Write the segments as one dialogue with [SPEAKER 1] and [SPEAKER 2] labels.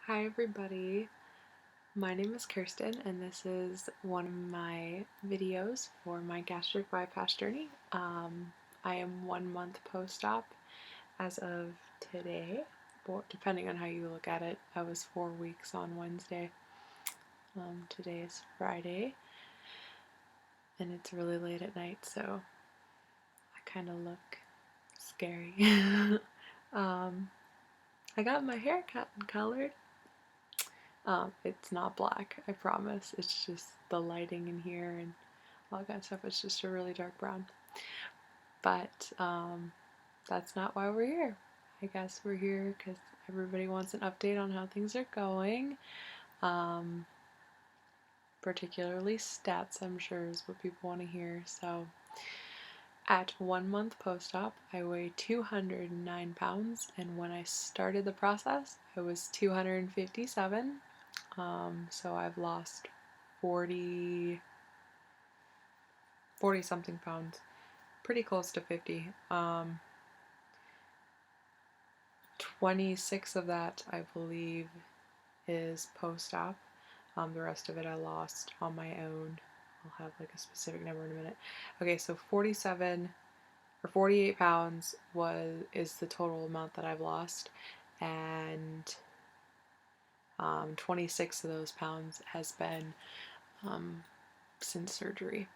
[SPEAKER 1] Hi everybody, my name is Kirsten and this is one of my videos for my gastric bypass journey. I am 1 month post-op as of today, or depending on how you look at it. I was 4 weeks on Wednesday. Today is Friday and it's really late at night, so I kind of look scary. I got my hair cut and colored. It's not black, I promise. It's just the lighting in here and all that kind of stuff. It's just a really dark brown. But that's not why we're here. I guess we're here because everybody wants an update on how things are going. Particularly stats, I'm sure, is what people want to hear. So at 1 month post-op, I weigh 209 pounds, and when I started the process, I was 257. So I've lost 40 something pounds, pretty close to 50. 26 of that I believe is post-op. The rest of it I lost on my own. I'll have like a specific number in a minute. Okay, so 47 or 48 pounds is the total amount that I've lost, and 26 of those pounds has been since surgery.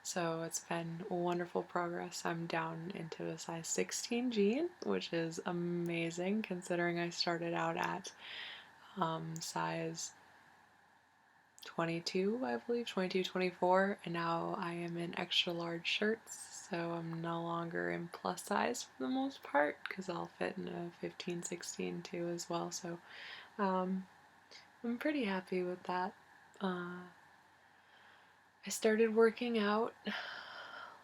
[SPEAKER 1] So it's been wonderful progress. I'm down into a size 16 jean, which is amazing considering I started out at size 22, I believe, 22, 24, and now I am in extra large shirts, so I'm no longer in plus size for the most part because I'll fit in a 15, 16 too as well, so I'm pretty happy with that. I started working out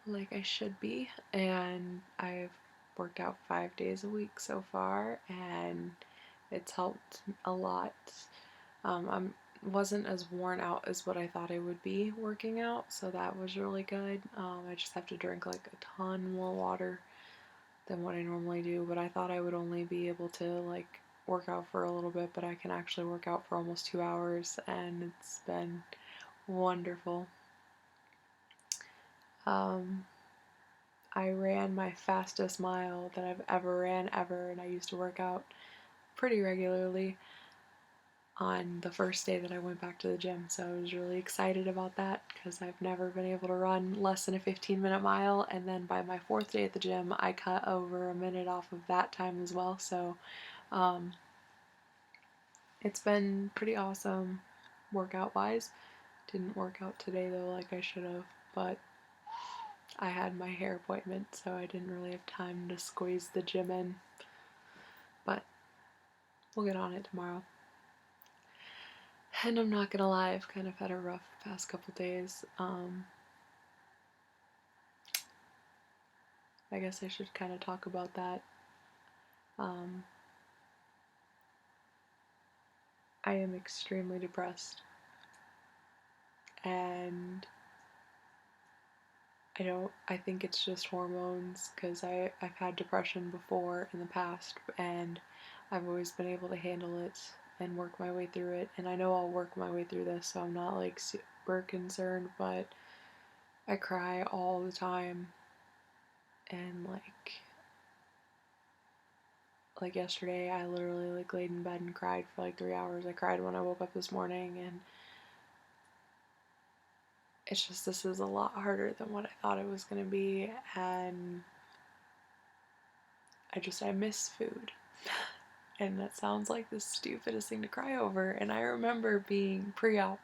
[SPEAKER 1] like I should be, and I've worked out 5 days a week so far, and it's helped a lot. I wasn't as worn out as what I thought I would be working out, so that was really good. I just have to drink like a ton more water than what I normally do, but I thought I would only be able to like work out for a little bit, but I can actually work out for almost 2 hours, and it's been wonderful. I ran my fastest mile that I've ever ran ever, and I used to work out pretty regularly on the first day that I went back to the gym, so I was really excited about that because I've never been able to run less than a 15-minute mile, and then by my 4th day at the gym I cut over a minute off of that time as well, so it's been pretty awesome workout wise. Didn't work out today though like I should have, but I had my hair appointment, so I didn't really have time to squeeze the gym in, but we'll get on it tomorrow. And I'm not gonna lie, I've kind of had a rough past couple days. I guess I should kind of talk about that. I am extremely depressed, and I think it's just hormones because I've had depression before in the past, and I've always been able to handle it and work my way through it, and I know I'll work my way through this, so I'm not like super concerned, but I cry all the time, and like yesterday I literally like laid in bed and cried for like 3 hours. I cried when I woke up this morning, and it's just this is a lot harder than what I thought it was going to be, and I miss food. And that sounds like the stupidest thing to cry over, and I remember being pre-op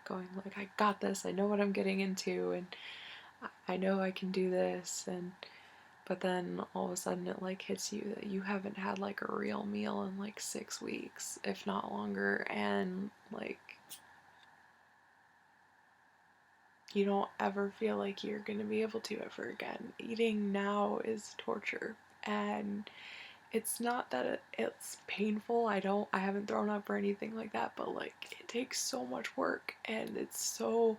[SPEAKER 1] going like, I got this, I know what I'm getting into, and I know I can do this, and but then all of a sudden it like hits you that you haven't had like a real meal in like 6 weeks, if not longer, and like you don't ever feel like you're gonna be able to ever again. Eating now is torture, and it's not that it's painful. I haven't thrown up or anything like that, but like it takes so much work, and it's so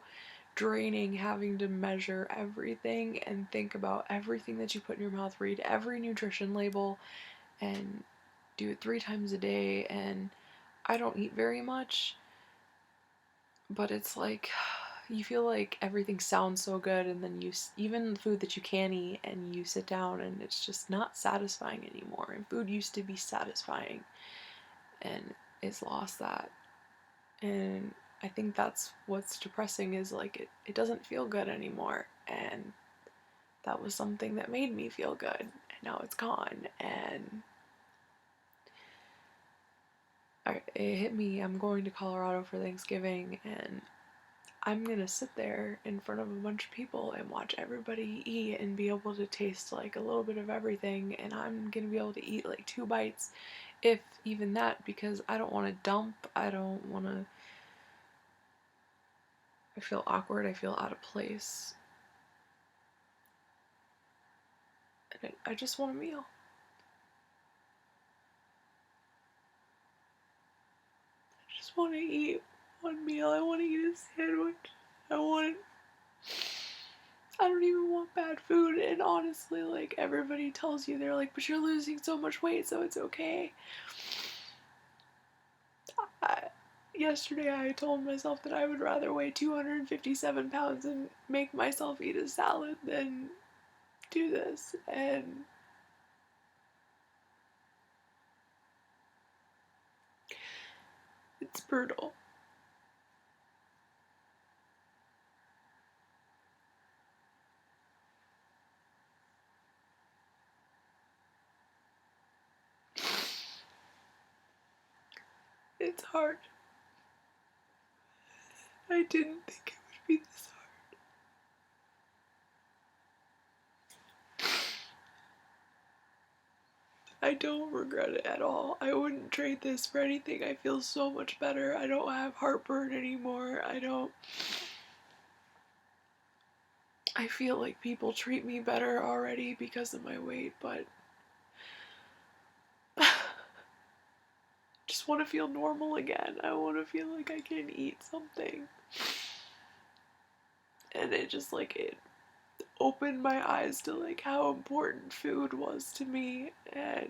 [SPEAKER 1] draining having to measure everything and think about everything that you put in your mouth, read every nutrition label, and do it 3 times a day, and I don't eat very much, but it's like you feel like everything sounds so good, and then even the food that you can eat, and you sit down and it's just not satisfying anymore. And food used to be satisfying, and it's lost that. And I think that's what's depressing, is like it doesn't feel good anymore. And that was something that made me feel good, and now it's gone. And it hit me. I'm going to Colorado for Thanksgiving, and I'm gonna sit there in front of a bunch of people and watch everybody eat and be able to taste like a little bit of everything. And I'm gonna be able to eat like 2 bites, if even that, because I don't want to dump. I don't want to. I feel awkward. I feel out of place. And I just want a meal. I just want to eat one meal. I want to eat a sandwich. I want. I don't even want bad food. And honestly, like, everybody tells you, they're like, but you're losing so much weight, so it's okay. Yesterday I told myself that I would rather weigh 257 pounds and make myself eat a salad than do this. And it's brutal. It's hard. I didn't think it would be this hard. I don't regret it at all. I wouldn't trade this for anything. I feel so much better. I don't have heartburn anymore. I feel like people treat me better already because of my weight, but I just want to feel normal again. I want to feel like I can eat something. And it just like it opened my eyes to like how important food was to me. And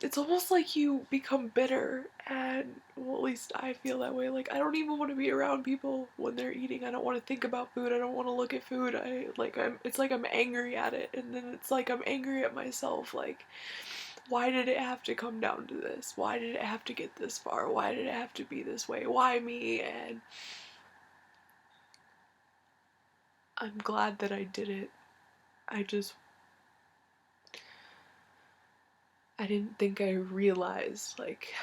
[SPEAKER 1] it's almost like you become bitter. And well, at least I feel that way. Like, I don't even want to be around people when they're eating. I don't want to think about food. I don't want to look at food. It's like I'm angry at it. And then it's like I'm angry at myself. Like, why did it have to come down to this? Why did it have to get this far? Why did it have to be this way? Why me? And I'm glad that I did it. I just I didn't think I realized, like,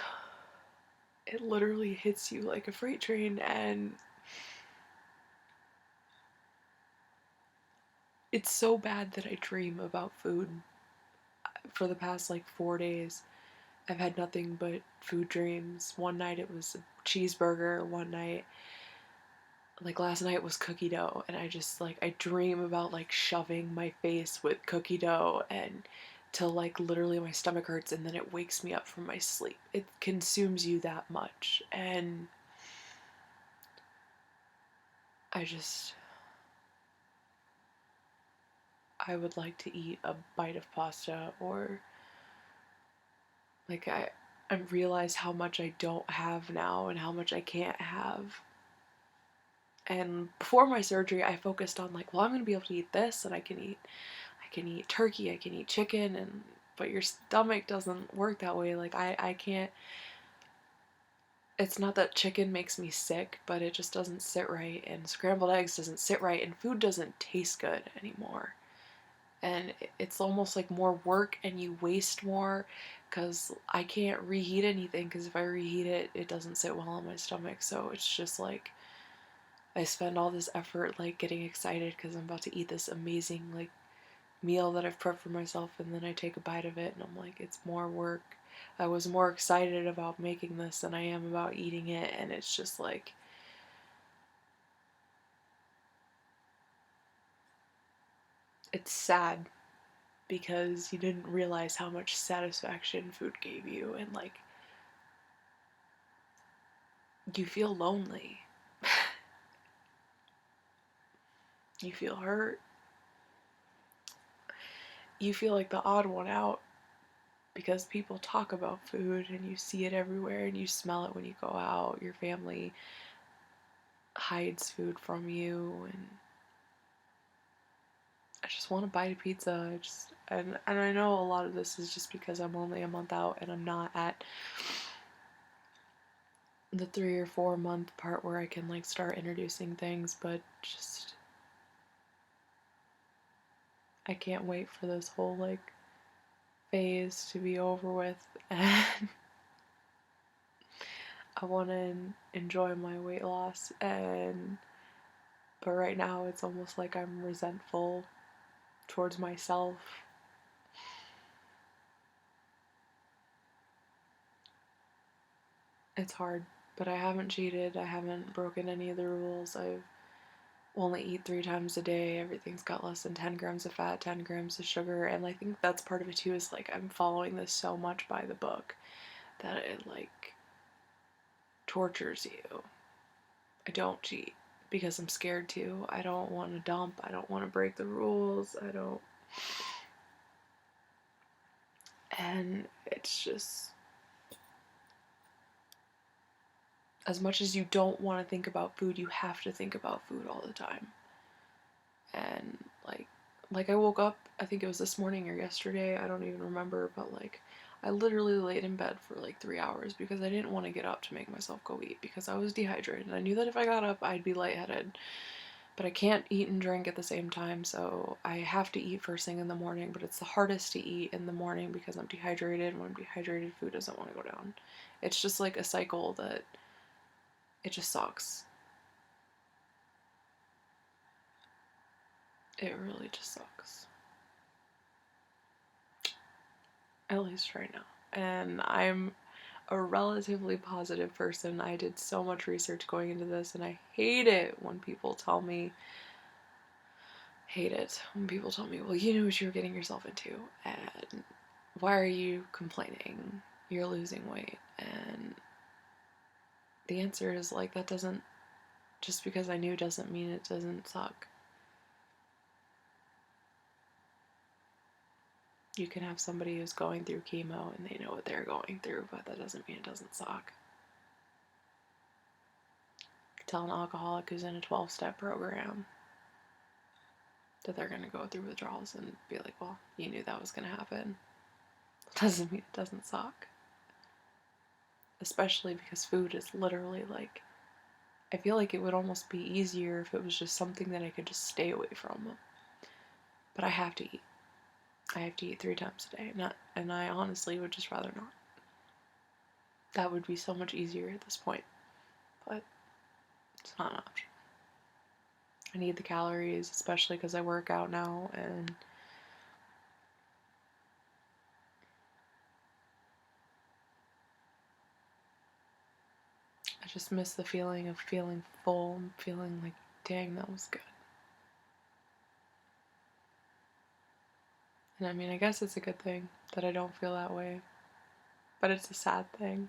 [SPEAKER 1] it literally hits you like a freight train. And it's so bad that I dream about food. For the past like 4 days, I've had nothing but food dreams. One night it was a cheeseburger, one night, like last night, was cookie dough, and I just like, I dream about like shoving my face with cookie dough and till like literally my stomach hurts, and then it wakes me up from my sleep. It consumes you that much. And I just I would like to eat a bite of pasta, or like I realize how much I don't have now and how much I can't have. And before my surgery, I focused on like, well, I'm gonna be able to eat this, and I can eat turkey, I can eat chicken, and but your stomach doesn't work that way. Like, I can't. It's not that chicken makes me sick, but it just doesn't sit right, and scrambled eggs doesn't sit right, and food doesn't taste good anymore. And it's almost like more work, and you waste more, because I can't reheat anything, because if I reheat it, it doesn't sit well on my stomach. So it's just like I spend all this effort like getting excited because I'm about to eat this amazing like meal that I've prepped for myself, and then I take a bite of it and I'm like, it's more work. I was more excited about making this than I am about eating it. And it's just like, it's sad because you didn't realize how much satisfaction food gave you, and like, you feel lonely. You feel hurt. You feel like the odd one out. because people talk about food and you see it everywhere and you smell it when you go out. Your family hides food from you, and I just want to bite a pizza. And I know a lot of this is just because I'm only a month out and I'm not at the 3 or 4 month part where I can like start introducing things, but just I can't wait for this whole like phase to be over with, and I want to enjoy my weight loss. And but right now it's almost like I'm resentful towards myself. It's hard, but I haven't cheated. I haven't broken any of the rules. I've only eat 3 times a day. Everything's got less than 10 grams of fat, 10 grams of sugar. And I think that's part of it too, is like I'm following this so much by the book that it like tortures you. I don't cheat because I'm scared to. I don't want to dump. I don't want to break the rules. I don't. And it's just, as much as you don't want to think about food, you have to think about food all the time. And like I woke up, I think it was this morning or yesterday, I don't even remember, but like I literally laid in bed for like 3 hours because I didn't want to get up to make myself go eat because I was dehydrated. And I knew that if I got up, I'd be lightheaded. But I can't eat and drink at the same time, so I have to eat first thing in the morning, but it's the hardest to eat in the morning because I'm dehydrated, and when I'm dehydrated, food doesn't want to go down. It's just like a cycle that it just sucks. It really just sucks. At least right now. And I'm a relatively positive person. I did so much research going into this, and I hate it when people tell me, well, you knew what you were getting yourself into, and why are you complaining? You're losing weight. And the answer is like, that doesn't, just because I knew doesn't mean it doesn't suck. You can have somebody who's going through chemo and they know what they're going through, but that doesn't mean it doesn't suck. Tell an alcoholic who's in a 12-step program that they're going to go through withdrawals and be like, well, you knew that was going to happen. Doesn't mean it doesn't suck. Especially because food is literally like, I feel like it would almost be easier if it was just something that I could just stay away from. But I have to eat. I have to eat 3 times a day, and I honestly would just rather not. That would be so much easier at this point, but it's not an option. I need the calories, especially because I work out now, and I just miss the feeling of feeling full and feeling like, dang, that was good. And I mean, I guess it's a good thing that I don't feel that way, but it's a sad thing.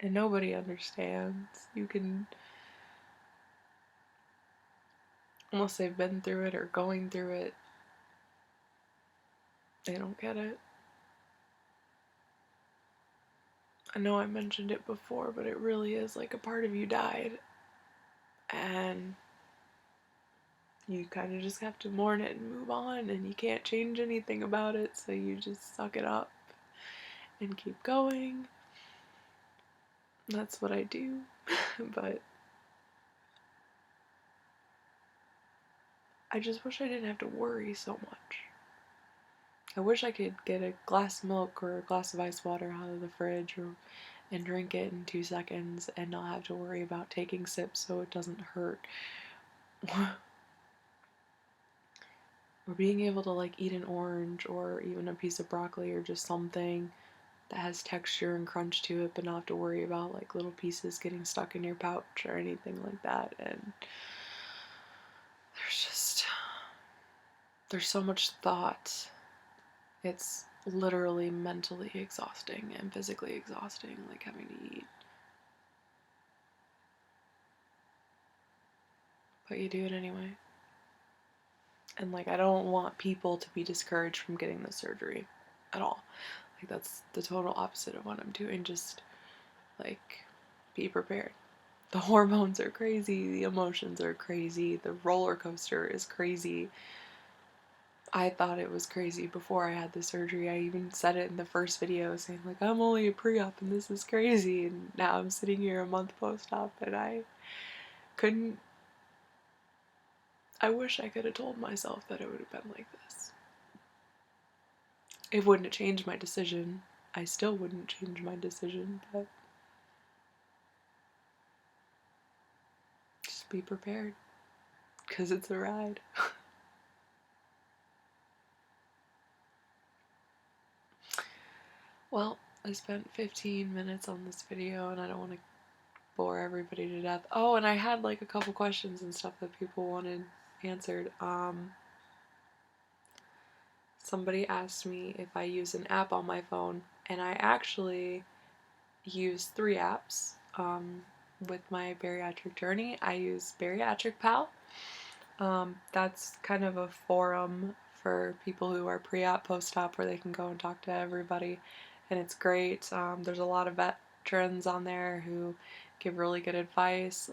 [SPEAKER 1] And nobody understands. You can, unless they've been through it or going through it, they don't get it. I know I mentioned it before, but it really is like a part of you died. And you kind of just have to mourn it and move on, and you can't change anything about it, so you just suck it up and keep going. That's what I do. But I just wish I didn't have to worry so much. I wish I could get a glass of milk or a glass of ice water out of the fridge and drink it in 2 seconds and not have to worry about taking sips so it doesn't hurt. Or being able to like eat an orange or even a piece of broccoli or just something that has texture and crunch to it, but not have to worry about like little pieces getting stuck in your pouch or anything like that. And there's so much thought. It's literally mentally exhausting and physically exhausting, like having to eat. But you do it anyway. And like, I don't want people to be discouraged from getting the surgery at all. Like, that's the total opposite of what I'm doing. Just like, be prepared. The hormones are crazy, the emotions are crazy, the roller coaster is crazy. I thought it was crazy before I had the surgery. I even said it in the first video saying like, I'm only a pre-op and this is crazy, and now I'm sitting here a month post-op and I couldn't, I wish I could have told myself that it would have been like this. It wouldn't have changed my decision. I still wouldn't change my decision, but just be prepared, because it's a ride. Well, I spent 15 minutes on this video and I don't want to bore everybody to death. Oh, and I had like a couple questions and stuff that people wanted answered. Somebody asked me if I use an app on my phone, and I actually use 3 apps. With my bariatric journey, I use Bariatric Pal. That's kind of a forum for people who are pre-op, post-op, where they can go and talk to everybody, and it's great. There's a lot of veterans on there who give really good advice,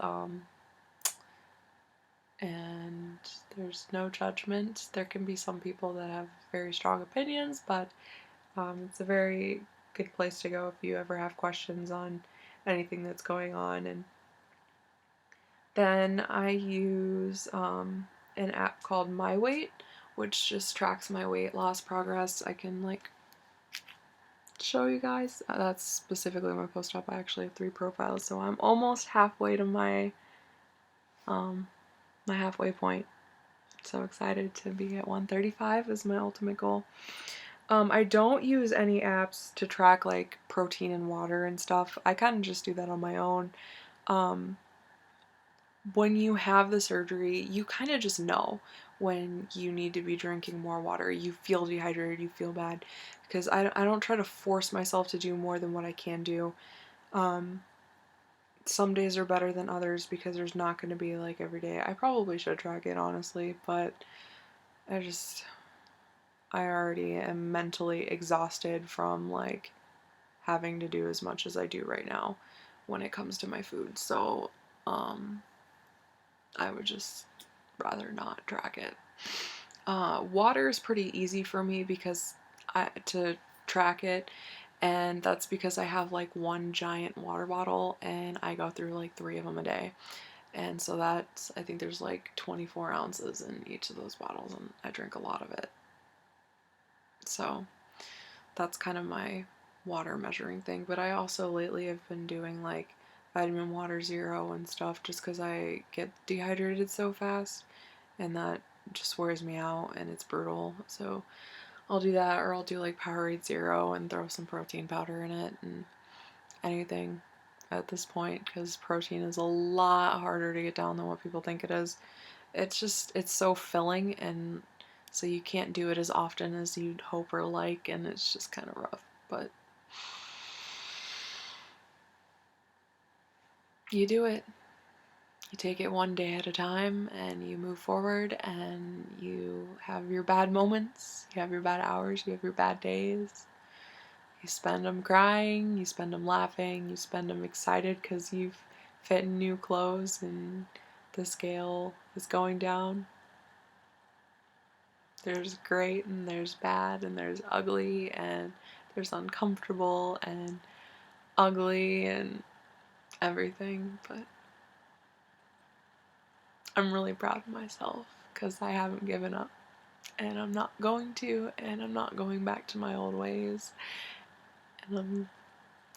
[SPEAKER 1] and there's no judgment. There can be some people that have very strong opinions, but it's a very good place to go if you ever have questions on anything that's going on. And then I use an app called MyWeight, which just tracks my weight loss progress. I can like show you guys. That's specifically my post-op. I actually have 3 profiles, so I'm almost halfway to my my halfway point. So excited to be at 135 is my ultimate goal. I don't use any apps to track like protein and water and stuff. I kind of just do that on my own. When you have the surgery, you kind of just know when you need to be drinking more water. You feel dehydrated, you feel bad, because I don't try to force myself to do more than what I can do. Some days are better than others because there's not going to be like every day. I probably should track it, honestly, but I already am mentally exhausted from like having to do as much as I do right now when it comes to my food. So, I would just rather not track it. Water is pretty easy for me because to track it, and that's because I have like one giant water bottle and I go through like 3 of them a day. And so that's, I think there's like 24 ounces in each of those bottles, and I drink a lot of it. So that's kind of my water measuring thing. But I also lately have been doing like vitamin water zero and stuff just because I get dehydrated so fast, and that just wears me out and it's brutal. So I'll do that, or I'll do like Powerade Zero and throw some protein powder in it and anything at this point, because protein is a lot harder to get down than what people think it is. It's so filling, and so you can't do it as often as you'd hope or like, and it's just kind of rough. But you do it. You take it one day at a time and you move forward, and you have your bad moments, you have your bad hours, you have your bad days. You spend them crying, you spend them laughing, you spend them excited because you've fit in new clothes and the scale is going down. There's great and there's bad and there's ugly and there's uncomfortable and ugly and everything, but I'm really proud of myself because I haven't given up, and I'm not going to, and I'm not going back to my old ways, and I'm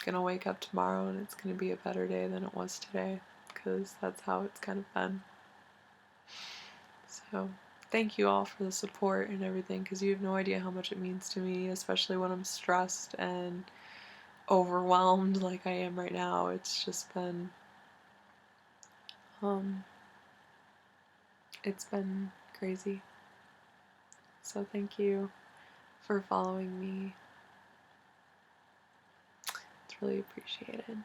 [SPEAKER 1] gonna wake up tomorrow and it's gonna be a better day than it was today, because that's how it's kind of been. So thank you all for the support and everything, because you have no idea how much it means to me, especially when I'm stressed and overwhelmed like I am right now. It's just been it's been crazy. So thank you for following me. It's really appreciated.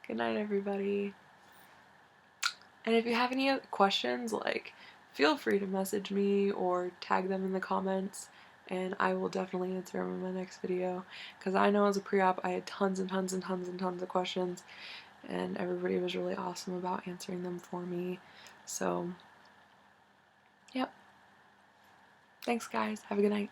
[SPEAKER 1] Good night, everybody. And if you have any questions, like feel free to message me or tag them in the comments, and I will definitely answer them in my next video, because I know as a pre-op I had tons and tons and tons and tons of questions, and everybody was really awesome about answering them for me. So, yep. Thanks guys. Have a good night.